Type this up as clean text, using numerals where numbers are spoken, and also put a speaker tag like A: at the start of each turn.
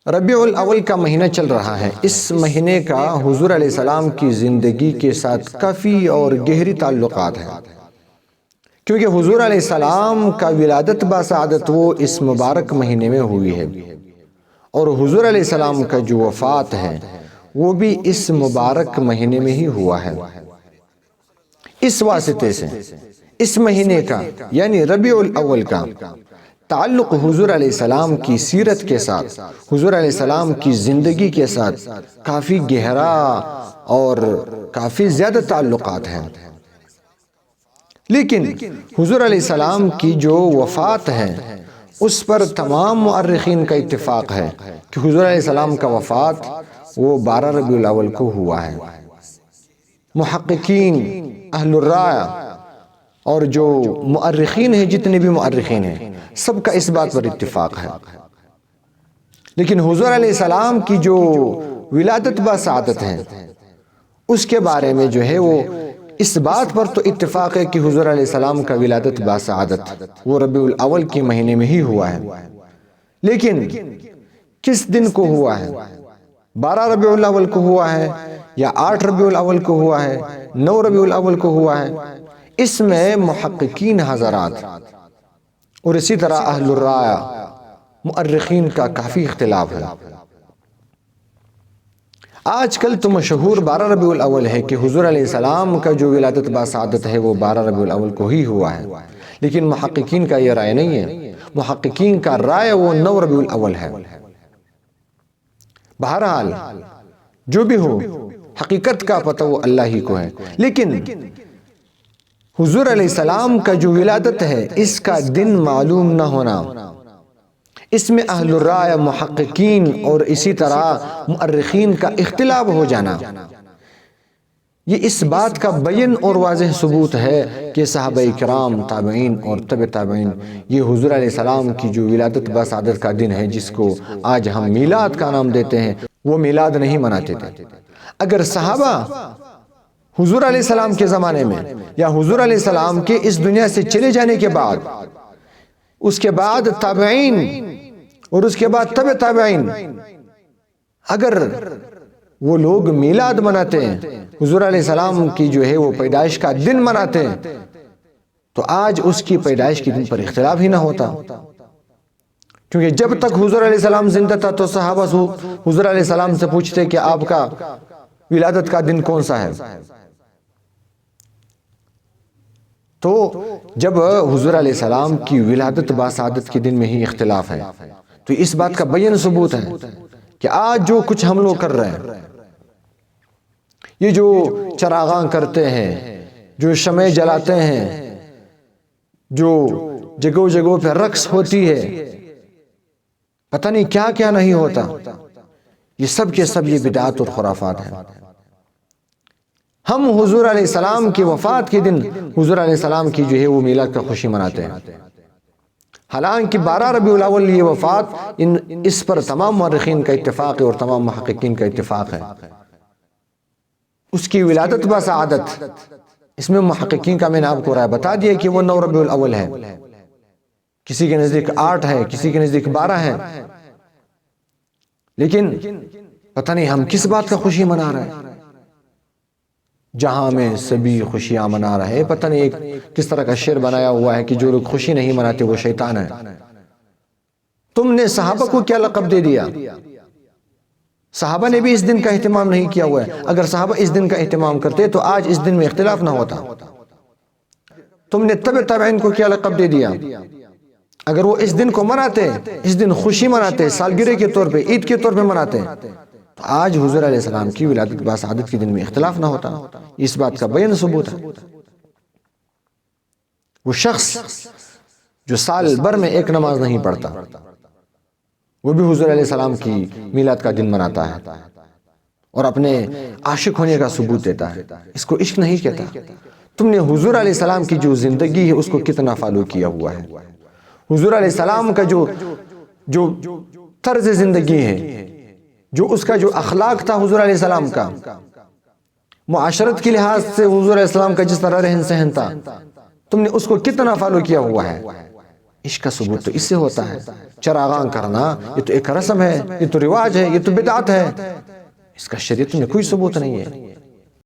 A: ربیع الاول کا مہینہ چل رہا ہے۔ اس مہینے کا حضور علیہ السلام کی زندگی کے ساتھ کافی اور گہری تعلقات ہیں، کیونکہ حضور علیہ السلام کا ولادت باسعادت وہ اس مبارک مہینے میں ہوئی ہے، اور حضور علیہ السلام کا جو وفات ہے وہ بھی اس مبارک مہینے میں ہی ہوا ہے۔ اس واسطے سے اس مہینے کا یعنی ربیع الاول کا تعلق حضور علیہ السلام کی سیرت کے ساتھ، حضور علیہ السلام کی زندگی کے ساتھ کافی گہرا اور کافی زیادہ تعلقات ہیں۔ لیکن حضور علیہ السلام کی جو وفات ہے اس پر تمام مؤرخین کا اتفاق ہے کہ حضور علیہ السلام کا وفات وہ 12 ربیع الاول کو ہوا ہے۔ محققین، اہل الرائے اور جو مؤرخین ہیں، جتنے بھی مؤرخین ہیں، سب کا اس بات پر اتفاق ہے۔ لیکن حضور علیہ السلام کی جو ولادت باسعادت ہے اس کے بارے میں جو ہے وہ اس بات پر تو اتفاق ہے کہ حضور علیہ السلام کا ولادت باسعادت وہ ربیع الاول کے مہینے میں ہی ہوا ہے، لیکن کس دن کو ہوا ہے؟ 12 ربیع الاول کو ہوا ہے یا 8 ربیع الاول کو ہوا ہے، 9 ربیع الاول کو ہوا ہے؟ اس میں محققین حضرات اور اسی طرح اہل الرائے مؤرخین کا کافی اختلاف ہے۔ آج کل تو مشہور 12 ربیع الاول ہے کہ حضور علیہ السلام کا جو ولادت باسعادت ہے وہ 12 ربیع الاول کو ہی ہوا ہے، لیکن محققین کا یہ رائے نہیں ہے۔ محققین کا رائے وہ 9 ربیع الاول ہے۔ بہرحال جو بھی ہو، حقیقت کا پتہ وہ اللہ ہی کو ہے، لیکن حضور علیہ السلام کا جو ولادت ہے اس کا دن معلوم نہ ہونا، اس میں اہل الرائے محققین اور اسی طرح مؤرخین کا اختلاف ہو جانا، یہ اس بات کا بین اور واضح ثبوت ہے کہ صحابہ کرام، تابعین اور تبع تابعین یہ حضور علیہ السلام کی جو ولادت باسعادت کا دن ہے جس کو آج ہم میلاد کا نام دیتے ہیں، وہ میلاد نہیں مناتے تھے۔ اگر صحابہ حضور علیہ السلام کے زمانے میں یا حضور علیہ السلام کے اس دنیا سے چلے جانے کے بعد، اس کے بعد تابعین اور اس کے بعد تبع تابعین، اگر وہ لوگ میلاد مناتے ہیں، حضور علیہ السلام کی جو ہے وہ پیدائش کا دن مناتے ہیں، تو آج اس کی پیدائش کے دن پر اختلاف ہی نہ ہوتا، کیونکہ جب تک حضور علیہ السلام زندہ تھا تو صحابہ حضور علیہ السلام سے پوچھتے کہ آپ کا ولادت کا دن کون سا ہے؟ تو جب حضور علیہ السلام کی ولادت باسعادت کے دن میں ہی اختلاف ہے تو اس بات کا بین ثبوت ہے کہ آج جو کچھ ہم لوگ کر رہے ہیں، یہ جو چراغاں کرتے ہیں، جو شمع جلاتے ہیں، جو جگہوں جگہوں پہ رقص ہوتی ہے، پتہ نہیں کیا کیا نہیں ہوتا، یہ سب کے سب یہ بدعات اور خرافات ہیں۔ ہم حضور علیہ السلام کی وفات کے دن حضور علیہ السلام کی جو ہے وہ میلاد کا خوشی مناتے ہیں، حالانکہ 12 ربیع الاول یہ وفات اس پر تمام مورخین کا اتفاق ہے اور تمام محققین کا اتفاق ہے۔ اس کی ولادت باسعادت، اس میں محققین کا میں نے آپ کو رائے بتا دیا کہ وہ 9 ربیع الاول ہے، کسی کے نزدیک 8 ہے، کسی کے نزدیک 12 ہے، لیکن پتہ نہیں ہم کس بات کا خوشی منا رہے ہیں۔ جہاں میں سبھی خوشیاں منا رہے، پتہ نہیں ایک کس طرح کا شعر بنایا ہوا ہے کہ جو لوگ خوشی نہیں مناتے وہ شیطان ہے۔ تم نے صحابہ کو کیا لقب دے دیا؟ صحابہ نے بھی اس دن کا اہتمام نہیں کیا ہوا ہے۔ اگر صحابہ اس دن کا اہتمام کرتے تو آج اس دن میں اختلاف نہ ہوتا۔ تم نے تبع تابعین کو کیا لقب دے دیا؟ اگر وہ اس دن کو مناتے، اس دن خوشی مناتے، سالگرہ کے طور پہ، عید کے طور پہ مناتے، تو آج حضور علیہ السلام کی ولادت باسعادت کے دن میں اختلاف نہ ہوتا۔ اس بات کا بین ثبوت ہے۔ وہ شخص جو سال بھر میں ایک نماز نہیں پڑھتا، وہ بھی حضور علیہ السلام کی میلاد کا دن مناتا ہے اور اپنے عاشق ہونے کا ثبوت دیتا ہے۔ اس کو عشق نہیں کہتا۔ تم نے حضور علیہ السلام کی جو زندگی ہے اس کو کتنا فالو کیا ہوا ہے؟ حضور علیہ السلام کا جو طرز زندگی ہے، جو اس کا جو اخلاق تھا حضور علیہ السلام کا، معاشرت کے لحاظ سے حضور علیہ السلام کا جس طرح رہن سہن تھا، تم نے اس کو کتنا فالو کیا ہوا ہے؟ عشق کا ثبوت تو اس سے ہوتا ہے. چراغاں کرنا یہ تو ایک رسم ہے، یہ تو رواج ہے، یہ تو بدعت ہے، اس کا شریعت میں کوئی ثبوت نہیں ہے.